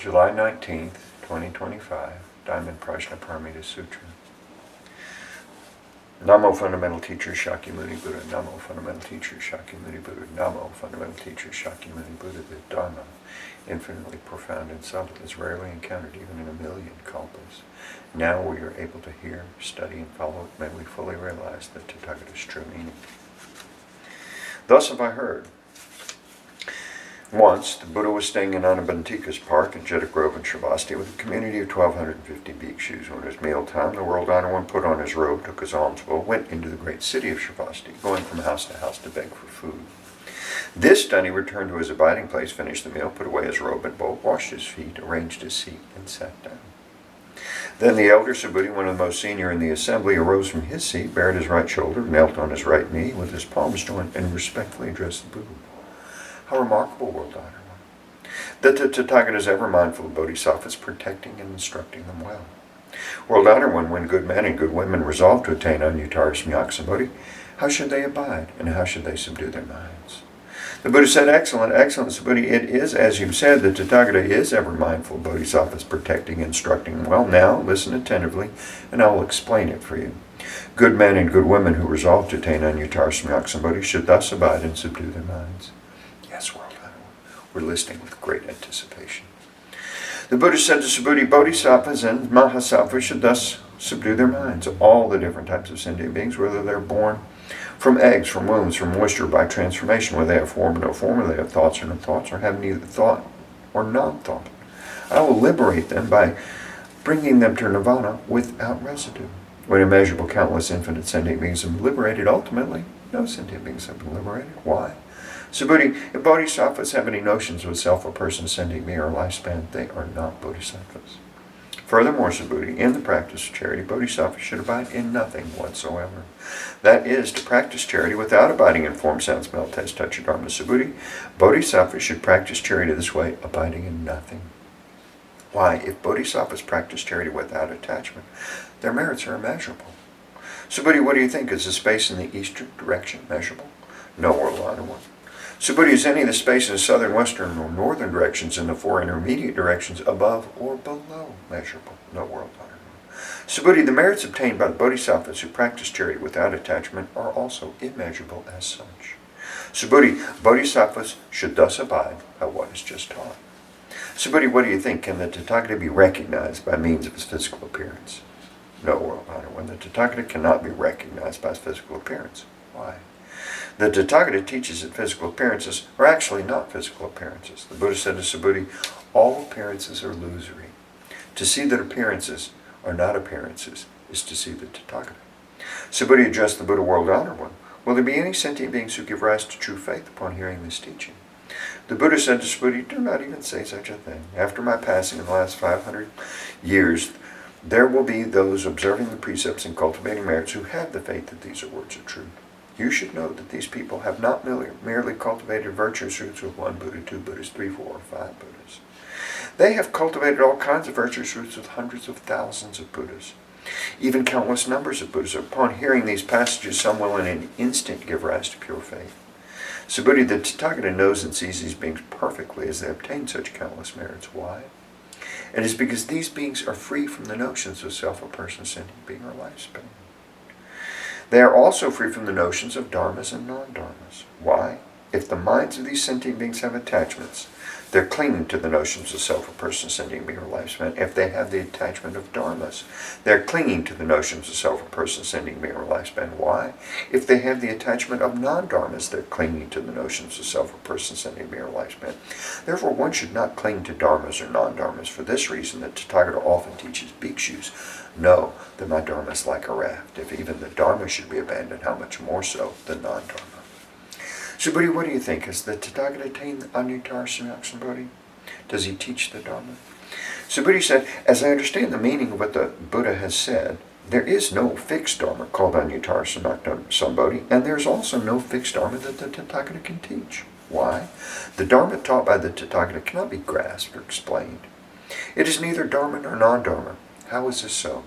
July 19th, 2025, Diamond Sutra. Namo Fundamental Teacher Shakyamuni Buddha, Namo Fundamental Teacher Shakyamuni Buddha, Namo Fundamental Teacher Shakyamuni Buddha. The Dharma, infinitely profound and subtle, is rarely encountered even in a million kalpas. Now we are able to hear, study, and follow it. May we fully realize the Tathagata's true meaning. Thus have I heard. Once, the Buddha was staying in Anabantika's park in Jeta Grove in Shravasti with a community of 1,250 bhikshus. When it was mealtime, the World Honor One put on his robe, took his alms bowl, went into the great city of Shravasti, going from house to house to beg for food. This done, he returned to his abiding place, finished the meal, put away his robe and bowl, washed his feet, arranged his seat, and sat down. Then the elder Subhuti, one of the most senior in the assembly, arose from his seat, bared his right shoulder, knelt on his right knee with his palms joined, and respectfully addressed the Buddha. How remarkable, World Honor One, that the Tathagata is ever mindful of Bodhisattvas, protecting and instructing them well. World Honor One, when good men and good women resolve to attain Anuttara Samyaksambodhi, how should they abide, and how should they subdue their minds? The Buddha said, excellent, Subhuti, it is, as you've said, the Tathagata is ever mindful of Bodhisattvas, protecting and instructing them well. Now, listen attentively, and I will explain it for you. Good men and good women who resolve to attain Anuttara Samyaksambodhi should thus abide and subdue their minds. Yes, World Honor, we're listening with great anticipation. The Buddha said to Subhuti, Bodhisattvas and Mahasattvas should thus subdue their minds. All the different types of sentient beings, whether they're born from eggs, from wombs, from moisture, by transformation, whether they have form or no form, whether they have thoughts or no thoughts, or have neither thought or non-thought. I will liberate them by bringing them to nirvana without residue. When immeasurable, countless, infinite sentient beings have been liberated, ultimately, no sentient beings have been liberated. Why? Subhuti, if bodhisattvas have any notions of a self, a person, sentient being, or lifespan, they are not bodhisattvas. Furthermore, Subhuti, in the practice of charity, bodhisattvas should abide in nothing whatsoever. That is, to practice charity without abiding in form, sound, smell, taste, touch, or dharma. Subhuti, bodhisattvas should practice charity this way, abiding in nothing. Why? If bodhisattvas practice charity without attachment, their merits are immeasurable. Subhuti, what do you think? Is the space in the eastern direction measurable? No, World Honor One. Subhuti, is any of the space in the southern, western, or northern directions in the four intermediate directions above or below measurable? No, World Honor One. Subhuti, the merits obtained by the bodhisattvas who practice charity without attachment are also immeasurable as such. Subhuti, bodhisattvas should thus abide by what is just taught. Subhuti, what do you think? Can the Tathagata be recognized by means of his physical appearance? No, World Honor One. The Tathagata cannot be recognized by his physical appearance. Why? The Tathagata teaches that physical appearances are actually not physical appearances. The Buddha said to Subhuti, all appearances are illusory. To see that appearances are not appearances is to see the Tathagata. Subhuti addressed the Buddha, World Honor One, will there be any sentient beings who give rise to true faith upon hearing this teaching? The Buddha said to Subhuti, do not even say such a thing. After my passing in the last 500 years, there will be those observing the precepts and cultivating merits who have the faith that these are words of truth. You should know that these people have not merely cultivated virtuous roots with one Buddha, two Buddhas, 3, 4, or 5 Buddhas. They have cultivated all kinds of virtuous roots with hundreds of thousands of Buddhas, even countless numbers of Buddhas. Upon hearing these passages, some will in an instant give rise to pure faith. Subhuti, the Tathagata knows and sees these beings perfectly as they obtain such countless merits. Why? It is because these beings are free from the notions of self, a person, sentient being, or lifespan. They are also free from the notions of dharmas and non-dharmas. Why? If the minds of these sentient beings have attachments, they're clinging to the notions of self, a person, sentient being, or lifespan. If they have the attachment of dharmas, they're clinging to the notions of self, a person, sentient being, or lifespan. Why? If they have the attachment of non-dharmas, they're clinging to the notions of self, a person, sentient being, or lifespan. Therefore, one should not cling to dharmas or non-dharmas. For this reason, the Tathagata often teaches bhikshus, know that my dharma is like a raft. If even the dharma should be abandoned, how much more so the non-dharma? Subhuti, what do you think? Has the Tathagata attained Anuttara Samyaksambodhi? Does he teach the Dharma? Subhuti said, as I understand the meaning of what the Buddha has said, there is no fixed Dharma called Anuttara Samyaksambodhi, and there's also no fixed Dharma that the Tathagata can teach. Why? The Dharma taught by the Tathagata cannot be grasped or explained. It is neither Dharma nor non-Dharma. How is this so?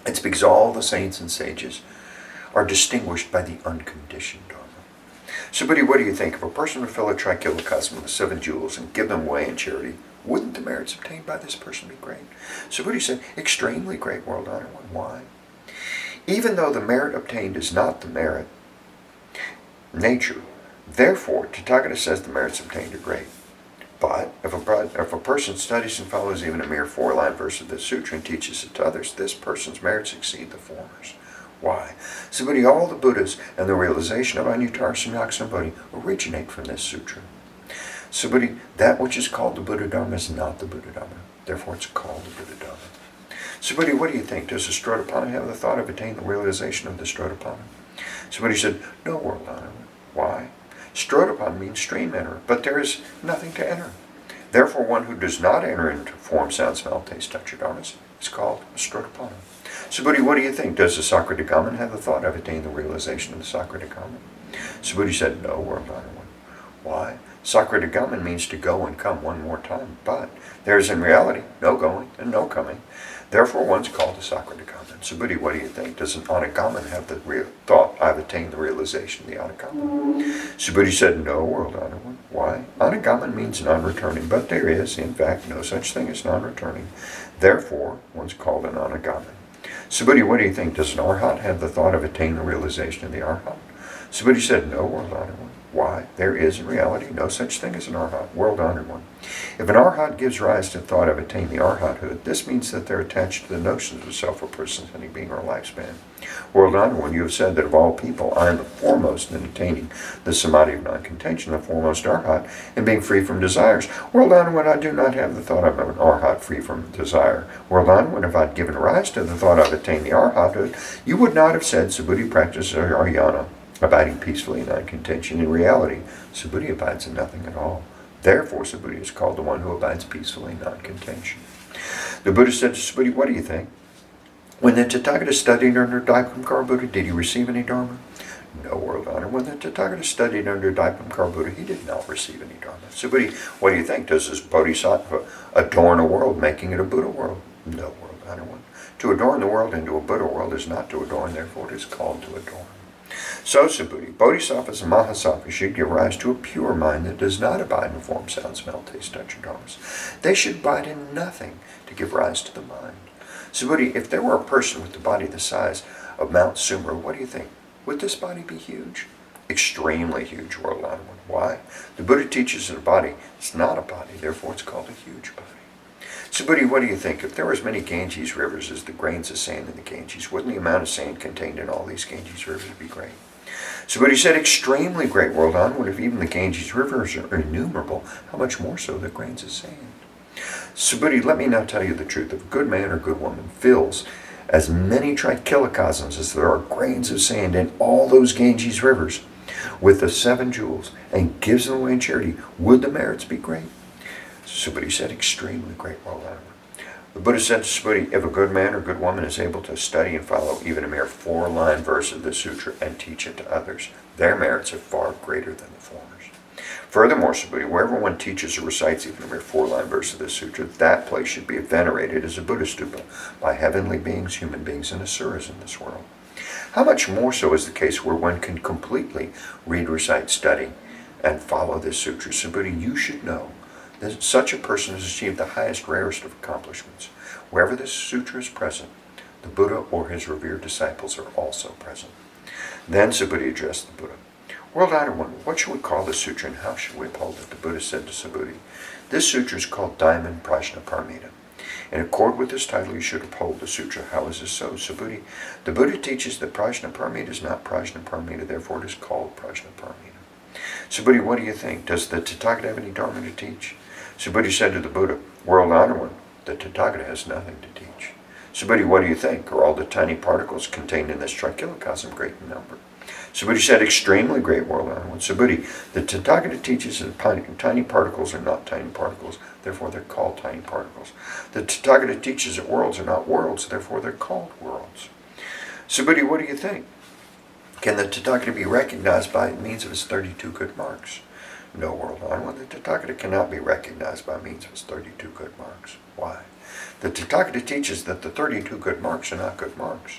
It's because all the saints and sages are distinguished by the unconditioned Dharma. Subhuti, what do you think? If a person would fill a trikilakasam with 7 jewels and give them away in charity, Wouldn't the merits obtained by this person be great? Subhuti said, extremely great, world honored one. Why? Even though the merit obtained is not the merit, nature, therefore, Tathagata says the merits obtained are great. But if a person studies and follows even a mere 4-line verse of this sutra and teaches it to others, this person's merits exceed the former's. Why? Subhuti, all the Buddhas and the realization of Anuttara Samyak Bodhi originate from this sutra. Subhuti, that which is called the Buddha Dharma is not the Buddha Dharma. Therefore it's called the Buddha Dharma. Subhuti, what do you think? Does the Strotapanna have the thought of attaining the realization of the Strotapanna? Subhuti said, no, world honored. Why? Strotapanna means stream enter, but there is nothing to enter. Therefore, one who does not enter into form, sound, smell, taste, touch, or dharmas is called a Strotapanna. Subhuti, what do you think? Does the Sakradagaman have the thought of attaining the realization of the Sakradagaman? Subhuti said, no, world honored one. Why? Sakradagaman means to go and come one more time, but there is in reality no going and no coming. Therefore, one's called a Sakradagaman. Subhuti, what do you think? Does an Anagaman have the thought, I've attained the realization of the Anagaman? Subhuti said, no, world honored one. Why? Anagaman means non-returning, but there is, in fact, no such thing as non-returning. Therefore, one's called an Anagaman. Subhuti, what do you think? Does an Arhat have the thought of attaining the realization of the Arhat? Subhuti said, no, world honored one. Why? There is in reality no such thing as an Arhat, world honored one. If an Arhat gives rise to the thought of attaining the Arhathood, this means that they're attached to the notions of self or person, any being or lifespan. World honored one, you have said that of all people, I am the foremost in attaining the samadhi of non-contention, the foremost Arhat, and being free from desires. World honored one, I do not have the thought of an Arhat free from desire. World honored one, if I'd given rise to the thought of attaining the Arhathood, you would not have said Subhuti practices Aryana, abiding peacefully in non-contention. In reality, Subhuti abides in nothing at all. Therefore, Subhuti is called the one who abides peacefully in non-contention. The Buddha said to Subhuti, what do you think? When the Tathagata studied under Dipankara Buddha, did he receive any Dharma? No, world honored. When the Tathagata studied under Dipankara Buddha, he did not receive any Dharma. Subhuti, what do you think? Does this Bodhisattva adorn a world, making it a Buddha world? No, world honored one. To adorn the world into a Buddha world is not to adorn, therefore it is called to adorn. So, Subhuti, Bodhisattvas and Mahasattvas should give rise to a pure mind that does not abide in form, sound, smell, taste, touch, and dharmas. They should abide in nothing to give rise to the mind. Subhuti, if there were a person with a body the size of Mount Sumer, what do you think? Would this body be huge? Extremely huge, world honored one. Why? The Buddha teaches that a body is not a body, therefore it's called a huge body. Subhuti, what do you think? If there were as many Ganges rivers as the grains of sand in the Ganges, wouldn't the amount of sand contained in all these Ganges rivers be great? Subhuti said, extremely great, world honored one. If even the Ganges rivers are innumerable, how much more so the grains of sand? Subhuti, let me now tell you the truth. If a good man or good woman fills as many trichilocosms as there are grains of sand in all those Ganges rivers with the 7 jewels and gives them away in charity, would the merits be great? Subhuti said, extremely great, world honored one. The Buddha said to Subhuti, if a good man or good woman is able to study and follow even a mere 4-line verse of the sutra and teach it to others, their merits are far greater than the former's. Furthermore, Subhuti, wherever one teaches or recites even a mere 4-line verse of the sutra, that place should be venerated as a Buddha stupa by heavenly beings, human beings, and asuras in this world. How much more so is the case where one can completely read, recite, study, and follow this sutra? Subhuti, you should know that such a person has achieved the highest, rarest of accomplishments. Wherever this sutra is present, the Buddha or his revered disciples are also present. Then Subhuti addressed the Buddha. World honored one, what should we call this sutra and how should we uphold it? The Buddha said to Subhuti, this sutra is called Diamond Prajnaparamita. In accord with this title, you should uphold the sutra. How is this so? Subhuti, the Buddha teaches that Prajnaparamita is not Prajnaparamita, therefore it is called Prajnaparamita. Subhuti, what do you think? Does the Tathagata have any Dharma to teach? Subhuti said to the Buddha, world honored one, the Tathagata has nothing to teach. Subhuti, what do you think? Are all the tiny particles contained in this trichilocosm great in number? Subhuti said, extremely great, world honored one. Subhuti, the Tathagata teaches that tiny particles are not tiny particles, therefore they're called tiny particles. The Tathagata teaches that worlds are not worlds, therefore they're called worlds. Subhuti, what do you think? Can the Tathagata be recognized by means of his 32 good marks? No, world honored one. The Tathagata cannot be recognized by means of his 32 good marks. Why? The Tathagata teaches that the 32 good marks are not good marks.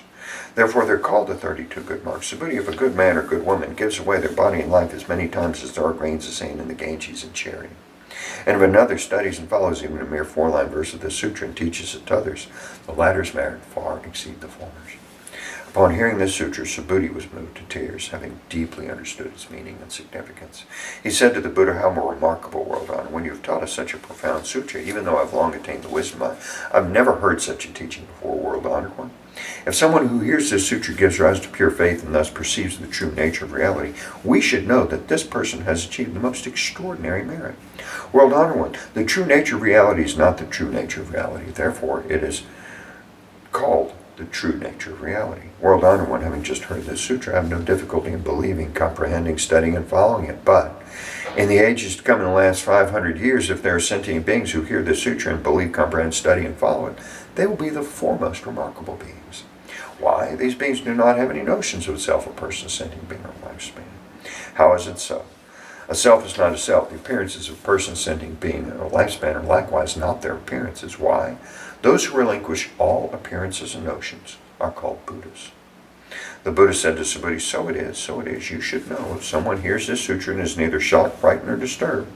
Therefore, they're called the 32 good marks. Subhuti, if a good man or good woman gives away their body and life as many times as there are grains of sand in the Ganges in charity, And if another studies and follows even a mere 4-line verse of the sutra and teaches it to others, the latter's merit far exceed the former's. Upon hearing this sutra, Subhuti was moved to tears, having deeply understood its meaning and significance. He said to the Buddha, "How remarkable, world honor, when you have taught us such a profound sutra, even though I've long attained the wisdom, I've never heard such a teaching before, world honored one. If someone who hears this sutra gives rise to pure faith and thus perceives the true nature of reality, we should know that this person has achieved the most extraordinary merit. World honored one, the true nature of reality is not the true nature of reality. Therefore, it is called the true nature of reality. World honored one, having just heard this sutra, I have no difficulty in believing, comprehending, studying, and following it. But in the ages to come in the last 500 years, if there are sentient beings who hear this sutra and believe, comprehend, study, and follow it, they will be the foremost remarkable beings. Why? These beings do not have any notions of self, a person, sentient being, or lifespan. How is it so? A self is not a self. The appearances of a person, sentient being, or lifespan are likewise not their appearances. Why? Those who relinquish all appearances and notions are called Buddhas. The Buddha said to Subhuti, so it is, you should know. If someone hears this sutra and is neither shocked, frightened, or disturbed,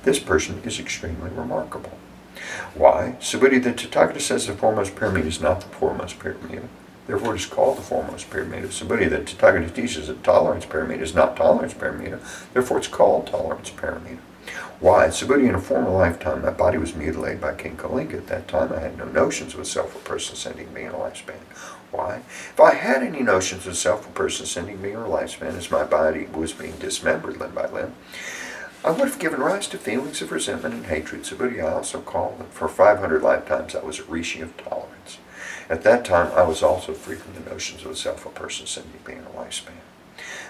this person is extremely remarkable. Why? Subhuti, the Tathagata says the foremost pyramid is not the foremost pyramid. Therefore it is called the foremost pyramid. Subhuti, the Tathagata teaches that tolerance pyramid is not tolerance pyramid. Therefore it's called tolerance pyramid. Why? Subhuti, in a former lifetime, my body was mutilated by King Kalinga. At that time, I had no notions of a self, a person, sentient being, or lifespan. Why? If I had any notions of self, a person, sentient being, or lifespan, as my body was being dismembered limb by limb, I would have given rise to feelings of resentment and hatred. Subhuti, I also call that for 500 lifetimes I was a rishi of tolerance. At that time, I was also free from the notions of a self, a person, sentient being, or lifespan.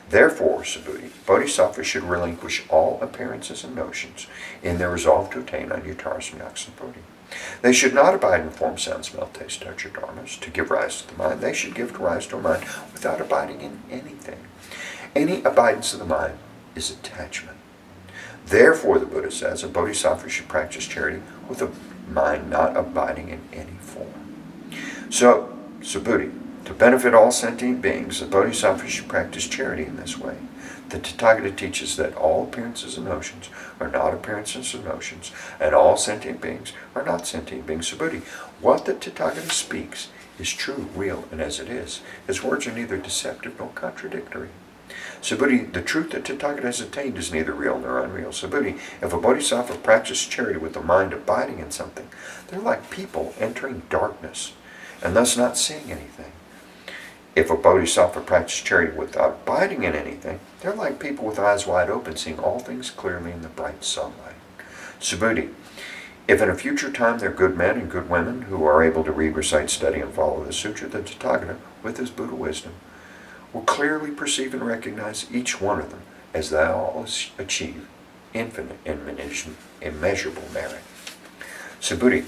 Therefore, Subhuti, Bodhisattvas should relinquish all appearances and notions in their resolve to attain Anuttara Samyak. They should not abide in form, sound, smell, taste, touch, or dharmas to give rise to the mind. They should give rise to a mind without abiding in anything. Any abidance of the mind is attachment. Therefore, the Buddha says, a bodhisattva should practice charity with a mind not abiding in any form. So, Subhuti, to benefit all sentient beings, the Bodhisattva should practice charity in this way. The Tathagata teaches that all appearances and notions are not appearances and notions, and all sentient beings are not sentient beings. Subhuti, what the Tathagata speaks is true, real, and as it is. His words are neither deceptive nor contradictory. Subhuti, the truth that Tathagata has attained is neither real nor unreal. Subhuti, if a bodhisattva practices charity with the mind abiding in something, they're like people entering darkness and thus not seeing anything. If a bodhisattva practices charity without abiding in anything, they're like people with eyes wide open, seeing all things clearly in the bright sunlight. Subhuti, if in a future time there are good men and good women who are able to read, recite, study, and follow the sutra, the Tathagata, with his Buddha wisdom, will clearly perceive and recognize each one of them as they all achieve infinite and immeasurable merit. Subhuti,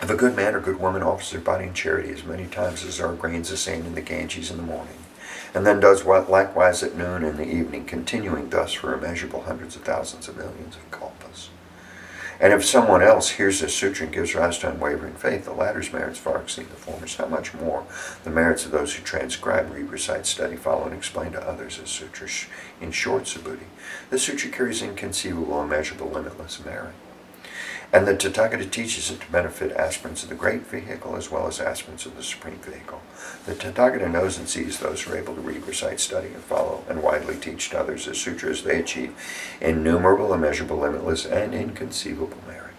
if a good man or good woman offers their body in charity as many times as there are grains of sand in the Ganges in the morning, and then does likewise at noon and the evening, continuing thus for immeasurable hundreds of thousands of millions of kalpas. And if someone else hears this sutra and gives rise to unwavering faith, the latter's merits far exceed the former's. How much more the merits of those who transcribe, read, recite, study, follow, and explain to others this sutra. In short, Subhuti, this sutra carries inconceivable, immeasurable, limitless merit. And the Tathagata teaches it to benefit aspirants of the great vehicle as well as aspirants of the supreme vehicle. The Tathagata knows and sees those who are able to read, recite, study, and follow, and widely teach to others the sutra as they achieve innumerable, immeasurable, limitless, and inconceivable merit.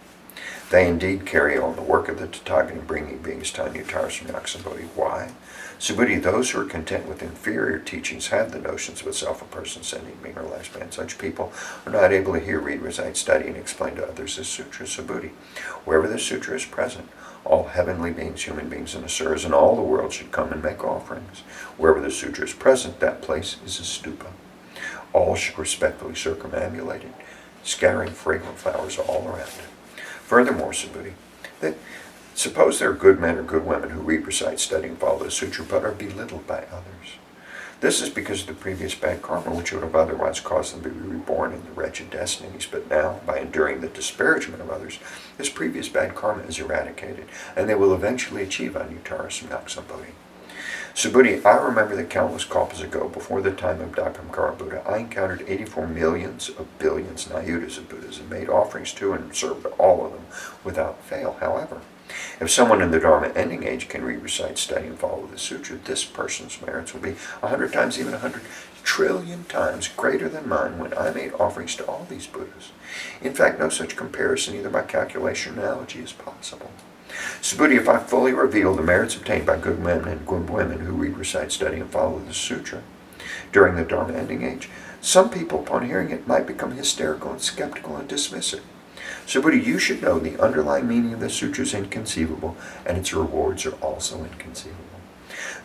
They indeed carry on the work of the Tathagata in bringing beings to Anuttara Samyak. Why? Subhuti, those who are content with inferior teachings have the notions of a self, a person, sentient being, or lifespan. Such people are not able to hear, read, recite, study, and explain to others this sutra. Subhuti, wherever this sutra is present, all heavenly beings, human beings, and asuras in all the world should come and make offerings. Wherever the sutra is present, that place is a stupa. All should respectfully circumambulate it, scattering fragrant flowers all around it. Furthermore, Subhuti, suppose there are good men or good women who read, recite, study, and follow the sutra, but are belittled by others. This is because of the previous bad karma, which would have otherwise caused them to be reborn in the wretched destinies. But now, by enduring the disparagement of others, this previous bad karma is eradicated, and they will eventually achieve Anuttara Samyak. Subhuti, I remember that countless kalpas ago, before the time of Dipamkara Buddha, I encountered 84 millions of billions nayutas of Buddhas and made offerings to and served all of them without fail. However, if someone in the Dharma ending age can read, recite, study, and follow the sutra, this person's merits will be 100 times, even 100 trillion times greater than mine when I made offerings to all these Buddhas. In fact, no such comparison, either by calculation or analogy, is possible. Subhuti, if I fully reveal the merits obtained by good men and good women who read, recite, study, and follow the sutra during the Dharma ending age, some people, upon hearing it, might become hysterical and skeptical and dismiss it. Subhuti, you should know the underlying meaning of the sutra is inconceivable, and its rewards are also inconceivable.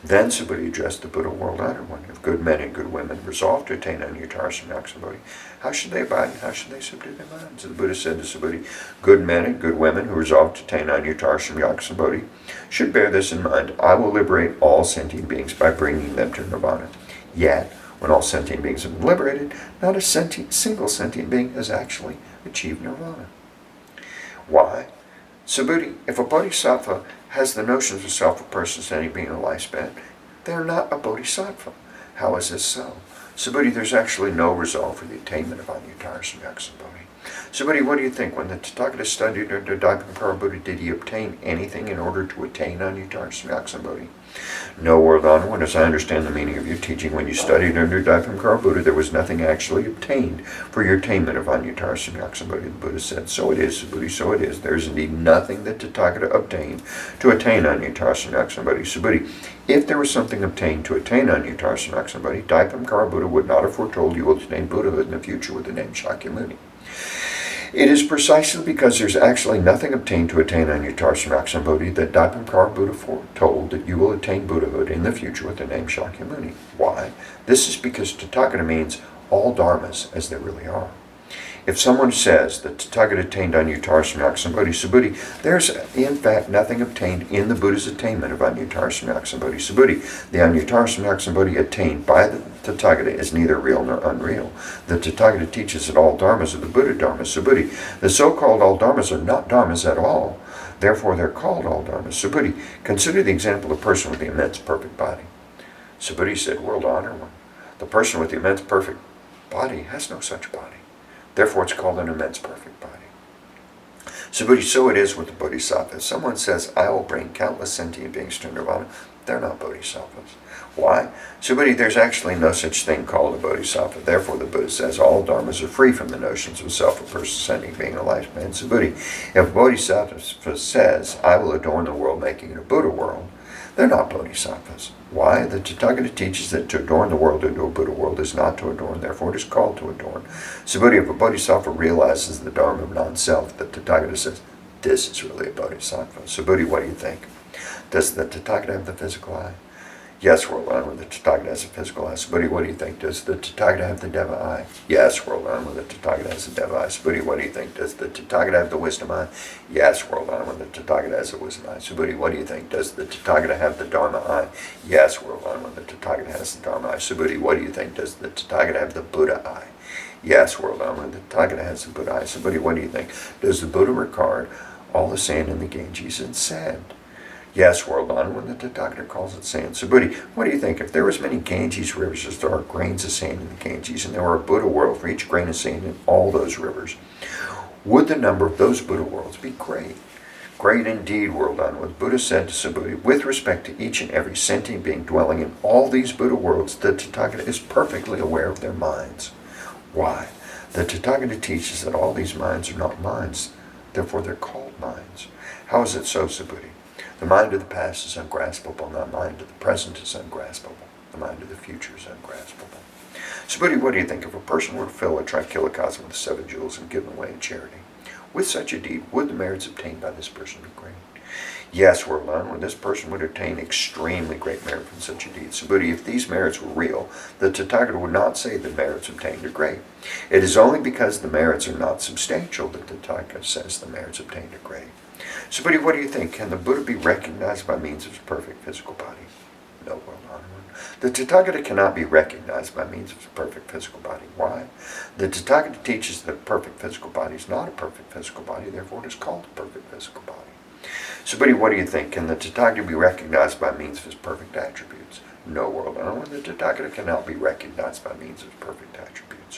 Then Subhuti addressed the Buddha world honored one. If good men and good women resolve to attain Anuttara Samyaksambodhi, how should they abide and how should they subdue their minds? And the Buddha said to Subhuti, good men and good women who resolve to attain Anuttara Samyaksambodhi should bear this in mind. I will liberate all sentient beings by bringing them to nirvana. Yet, when all sentient beings have been liberated, not a single sentient being has actually achieved nirvana. Why? Subhuti, if a bodhisattva has the notions of self, a person, sentient being, and lifespan, they are not a bodhisattva. How is this so? Subhuti, there's actually no resolve for the attainment of Anuttara Samyaksambodhi. Subhuti, what do you think? When the Tathagata studied under Dipamkara Buddha, did he obtain anything in order to attain Anuttara Samyaksambodhi? No, world honored one, as I understand the meaning of your teaching, when you studied under Dipamkara Buddha, there was nothing actually obtained for your attainment of Anuttara Samyaksambodhi. The Buddha said, so it is, Subhuti, so it is. There is indeed nothing that Tathagata obtained to attain Anuttara Samyaksambodhi. Subhuti, if there was something obtained to attain Anuttara Samyaksambodhi, Dipamkara Buddha would not have foretold you will attain Buddhahood in the future with the name Shakyamuni. It is precisely because there's actually nothing obtained to attain Anuttara Samyaksambodhi that Dipamkara Buddha foretold that you will attain Buddhahood in the future with the name Shakyamuni. Why? This is because Tathagata means all dharmas as they really are. If someone says that Tathagata attained Anuttara Samyaksambodhi, Subhuti, there's in fact nothing obtained in the Buddha's attainment of Anuttara Samyaksambodhi. Subhuti, the Anuttara Samyaksambodhi attained by the Tathagata is neither real nor unreal. The Tathagata teaches that all dharmas are the Buddha dharmas. Subhuti, the so-called all dharmas are not dharmas at all. Therefore, they're called all dharmas. Subhuti, consider the example of a person with the immense perfect body. Subhuti said, world honor one. The person with the immense perfect body has no such body. Therefore, it's called an immense perfect body. Subhuti, so it is with the Bodhisattva. If someone says, I will bring countless sentient beings to nirvana, they're not Bodhisattvas. Why? Subhuti, there's actually no such thing called a Bodhisattva. Therefore, the Buddha says all dharmas are free from the notions of self, a person, sentient being, a lifespan. Subhuti, if a Bodhisattva says, I will adorn the world, making it a Buddha world, they're not Bodhisattvas. Why? The Tathagata teaches that to adorn the world into a Buddha world is not to adorn, therefore it is called to adorn. Subhuti, if a Bodhisattva realizes the Dharma of non-self, the Tathagata says, this is really a Bodhisattva. Subhuti, what do you think? Does the Tathagata have the physical eye? Yes, world honour, the Tathagata has a physical eye. Subhuti, what do you think? Does the Tathagata have the Deva eye? Yes, world honour, the Tathagata has the Deva eye. Subhuti, what do you think? Does the Tathagata have the wisdom eye? Yes, world honour, the Tathagata has the wisdom eye. Subhuti, what do you think? Does the Tathagata have the Dharma eye? Yes, world honour, the Tathagata has the Dharma eye. Subhuti, what do you think? Does the Tathagata have the Buddha eye? Yes, world honour, the Tathagata has the Buddha eye. Subhuti, what do you think? Does the Buddha regard all the sand in the Ganges as sand? Yes, world honour, when the Tathagata calls it sand. Subhuti, what do you think? If there was many Ganges rivers as there are grains of sand in the Ganges, and there were a Buddha world for each grain of sand in all those rivers, would the number of those Buddha worlds be great? Great indeed, world honour. What the Buddha said to Subhuti, with respect to each and every sentient being dwelling in all these Buddha worlds, the Tathagata is perfectly aware of their minds. Why? The Tathagata teaches that all these minds are not minds, therefore they're called minds. How is it so, Subhuti? The mind of the past is ungraspable, the mind of the present is ungraspable. The mind of the future is ungraspable. Subhuti, what do you think? If a person were to fill a trichilocosm with 7 jewels and give them away in charity, with such a deed, would the merits obtained by this person be great? Yes, world honour, this person would obtain extremely great merit from such a deed. Subhuti, if these merits were real, the Tathagata would not say the merits obtained are great. It is only because the merits are not substantial that the Tathagata says the merits obtained are great. Subhuti, what do you think? Can the Buddha be recognized by means of his perfect physical body? No, world honour. The Tathagata cannot be recognized by means of his perfect physical body. Why? The Tathagata teaches that a perfect physical body is not a perfect physical body, therefore it is called a perfect physical body. Subhuti, what do you think? Can the Tathagata be recognized by means of his perfect attributes? No, world honored one. The Tathagata cannot be recognized by means of perfect attributes.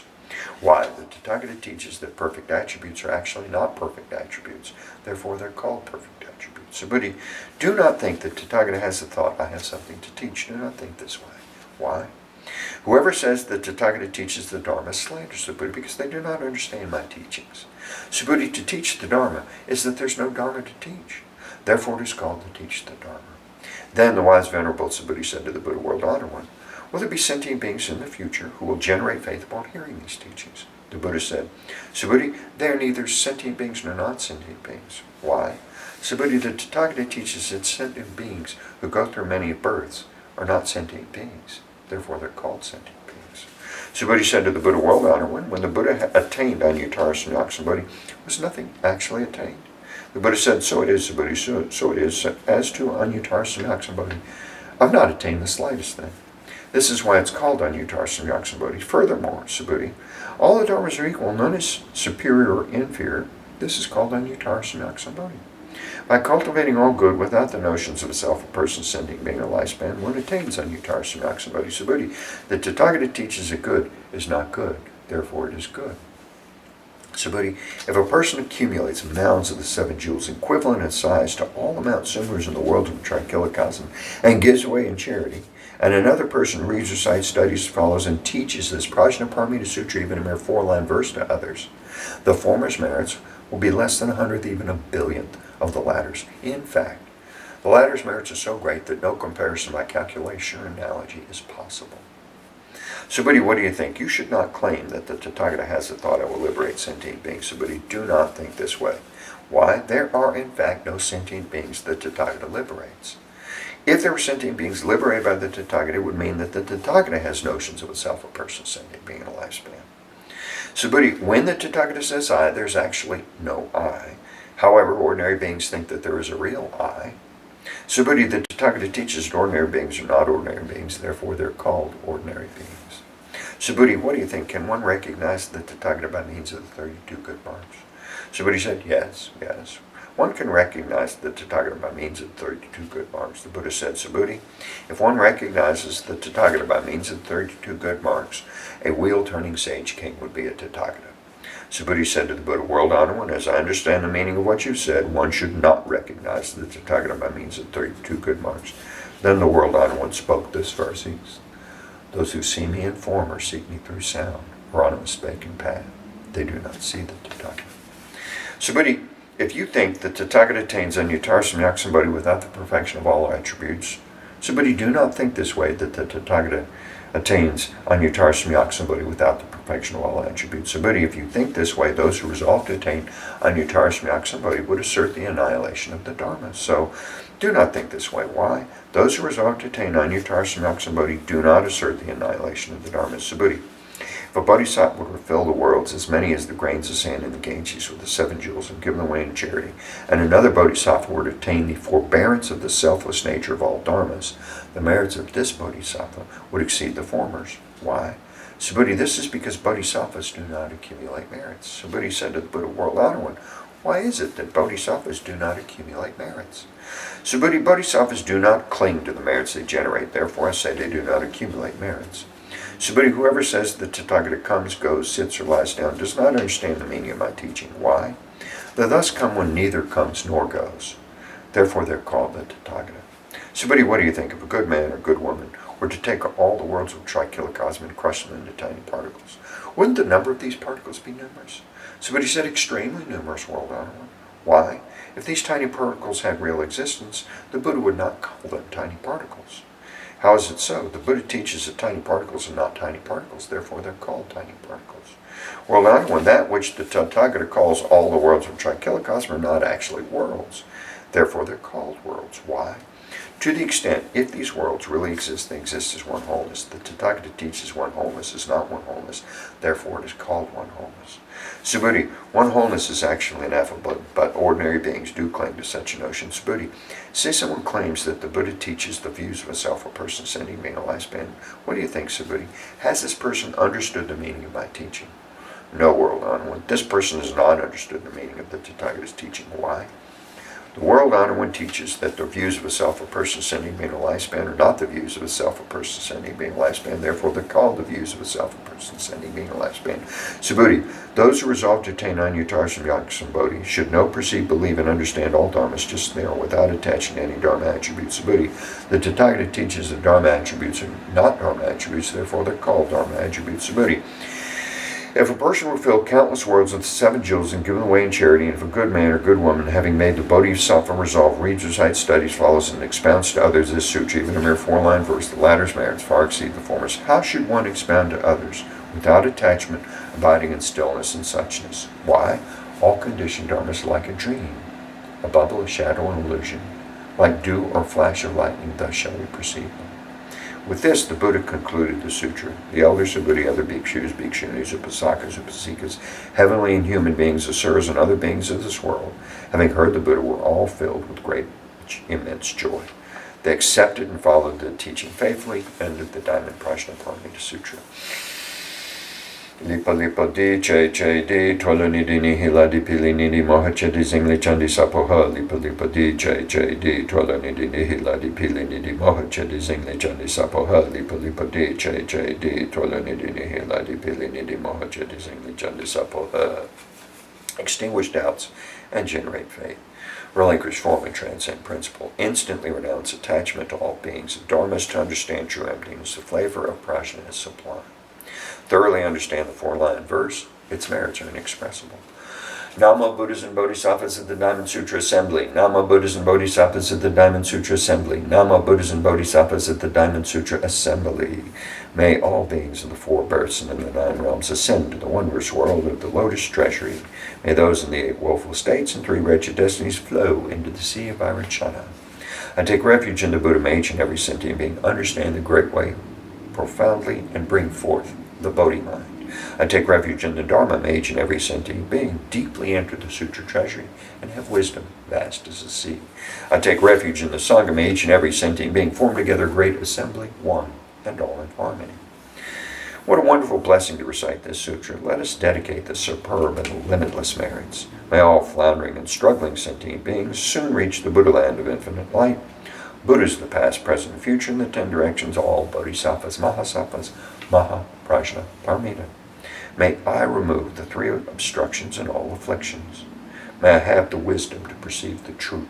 Why? The Tathagata teaches that perfect attributes are actually not perfect attributes. Therefore, they're called perfect attributes. Subhuti, do not think that Tathagata has the thought, I have something to teach. Do not think this way. Why? Whoever says that Tathagata teaches the Dharma slanders the Buddha because they do not understand my teachings. Subhuti, to teach the Dharma is that there's no Dharma to teach. Therefore it is called to teach the Dharma. Then the wise Venerable Subhuti said to the Buddha, world honored one, will there be sentient beings in the future who will generate faith upon hearing these teachings? The Buddha said, Subhuti, they are neither sentient beings nor non-sentient beings. Why? Subhuti, the Tathagata teaches that sentient beings who go through many births are not sentient beings. Therefore they're called sentient beings. Subhuti said to the Buddha, world honored one, when the Buddha attained Anuttara Samyak was nothing actually attained. The Buddha said, so it is, Subhuti, so it is. As to Anuttara Samyak I've not attained the slightest thing. This is why it's called Anuttara Samyak Furthermore, Subhuti, all the dharmas are equal, none is superior or inferior. This is called Anuttara Samyak By cultivating all good without the notions of a self, a person, sentient being, or lifespan, one attains Anuttara Samyak Subhuti. The Tathagata teaches that good is not good, therefore it is good. Subhuti, if a person accumulates mounds of the 7 jewels equivalent in size to all the Mount Sumers in the world of Trikilikasm and gives away in charity, and another person reads, recites, studies, follows, and teaches this Prajnaparamita Sutra, even a mere 4-line verse to others, the former's merits will be less than 100th, even a billionth of the latter's. In fact, the latter's merits are so great that no comparison by calculation or analogy is possible. Subhuti, what do you think? You should not claim that the Tathagata has the thought, I will liberate sentient beings. Subhuti, do not think this way. Why? There are in fact no sentient beings that the Tathagata liberates. If there were sentient beings liberated by the Tathagata, it would mean that the Tathagata has notions of a self, a person, sentient being, and a lifespan. Subhuti, when the Tathagata says I, there's actually no I. However, ordinary beings think that there is a real I. Subhuti, the Tathagata teaches that ordinary beings are not ordinary beings, therefore they're called ordinary beings. Subhuti, what do you think? Can one recognize the Tathagata by means of the 32 good marks? Subhuti said, yes. One can recognize the Tathagata by means of the 32 good marks. The Buddha said, Subhuti, if one recognizes the Tathagata by means of the 32 good marks, a wheel-turning sage king would be a Tathagata. Subhuti said to the Buddha, world honored one, as I understand the meaning of what you said, one should not recognize the Tathagata by means of 32 good marks. Then the world honored one spoke this verse. Those who see me in form or seek me through sound are on a mistaken path. They do not see the Tathagata. Subhuti, if you think that Tathagata attains Anuttara Samyak without the perfection of all attributes, Subhuti, do not think this way, that the Tathagata attains Anuttara Samyak without the perfection of all attributes. Subhuti, if you think this way, those who resolve to attain Anuttara Samyak would assert the annihilation of the Dharma. So, do not think this way. Why? Those who resolve to attain Anuttara Samyak do not assert the annihilation of the Dharma. Subhuti, if a Bodhisattva would fill the worlds, as many as the grains of sand in the Ganges, with the 7 jewels and give them away in charity, and another Bodhisattva were to attain the forbearance of the selfless nature of all dharmas, the merits of this Bodhisattva would exceed the former's. Why? Subhuti, this is because Bodhisattvas do not accumulate merits. Subhuti said to the Buddha, world honored one, why is it that Bodhisattvas do not accumulate merits? Subhuti, Bodhisattvas do not cling to the merits they generate, therefore I say they do not accumulate merits. Subhuti, whoever says the Tathagata comes, goes, sits, or lies down does not understand the meaning of my teaching. Why? They thus come when neither comes nor goes. Therefore they're called the Tathagata. Subhuti, what do you think? If a good man or good woman were to take all the worlds of Trikilikasm and crush them into tiny particles, wouldn't the number of these particles be numerous? Subhuti said, extremely numerous, world honored one. Why? If these tiny particles had real existence, the Buddha would not call them tiny particles. How is it so? The Buddha teaches that tiny particles are not tiny particles, therefore they're called tiny particles. World honored one, that which the Tathagata calls all the worlds of Trikilikasm are not actually worlds, therefore they're called worlds. Why? To the extent, if these worlds really exist, they exist as one wholeness. The Tathagata teaches one wholeness is not one wholeness, therefore it is called one wholeness. Subhuti, one wholeness is actually ineffable, but ordinary beings do cling to such a notion. Subhuti, say someone claims that the Buddha teaches the views of a self, a person, sentient being, a lifespan. What do you think, Subhuti? Has this person understood the meaning of my teaching? No, world honored one. This person has not understood the meaning of the Tathagata's teaching. Why? The world honor one teaches that the views of a self, a person, sending being, a lifespan are not the views of a self, a person, sending being, a lifespan. Therefore, they're called the views of a self, a person, sending being, a lifespan. Subhuti, those who resolve to attain nine yuttars from Yaksham Bodhi should know, perceive, believe, and understand all dharmas just there without attaching to any dharma attributes. Subhuti, the Tathagata teaches that dharma attributes are not dharma attributes, therefore they're called dharma attributes. Subhuti, if a person were filled countless worlds with 7 jewels and given away in charity, and if a good man or good woman, having made the Bodhisattva resolve, reads, recites, studies, follows, and expounds to others this sutra, even a mere 4-line verse, the latter's merits far exceed the former's, how should one expound to others without attachment, abiding in stillness and suchness? Why? All conditioned dharmas are like a dream, a bubble, a shadow, an illusion. Like dew or flash of lightning, thus shall we perceive them. With this, the Buddha concluded the sutra. The elder Subhuti, other bhikshus, bhikshunis, upasakas, upasikas, heavenly and human beings, asuras, and other beings of this world, having heard the Buddha, were all filled with great, immense joy. They accepted and followed the teaching faithfully, ended the Diamond Sutra. Lipa lipa di che che di toluni di nihila di pili nidi mohache di zingli chandi sapoha. Lipa lipa di che che di toluni di nihila di pili nidi mohache di zingli chandi sapoha. Lipa lipa di che che di toluni di nihila di pili nidi mohache di zingli chandi sapoha. Extinguish doubts and generate faith. Relinquish form and transcend principle. Instantly renounce attachment to all beings. The Dharma is to understand true emptiness. The flavor of prajna is sublime. Thoroughly understand the 4-line verse, its merits are inexpressible. Nama Buddhas and Bodhisattvas at the Diamond Sutra Assembly. Nama Buddhas and Bodhisattvas at the Diamond Sutra Assembly. Nama Buddhas and Bodhisattvas at the Diamond Sutra Assembly. May all beings of the 4 births and in the 9 realms ascend to the wondrous world of the lotus treasury. May those in the 8 woeful states and 3 wretched destinies flow into the sea of Vairocana. I take refuge in the Buddha, may each and every sentient being understand the great way profoundly and bring forth the Bodhi mind. I take refuge in the Dharma, may each and every sentient being deeply enter the Sutra treasury and have wisdom vast as the sea. I take refuge in the Sangha, may each and every sentient being form together a great assembly, one and all in harmony. What a wonderful blessing to recite this sutra. Let us dedicate the superb and limitless merits. May all floundering and struggling sentient beings soon reach the Buddha land of infinite light. Buddhas of the past, present, and future, in the 10 directions, all bodhisattvas, mahasattvas, maha, prajna, paramita. May I remove the 3 obstructions and all afflictions. May I have the wisdom to perceive the truth.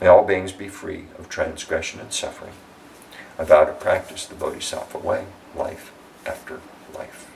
May all beings be free of transgression and suffering. I vow to practice the Bodhisattva way, life after life.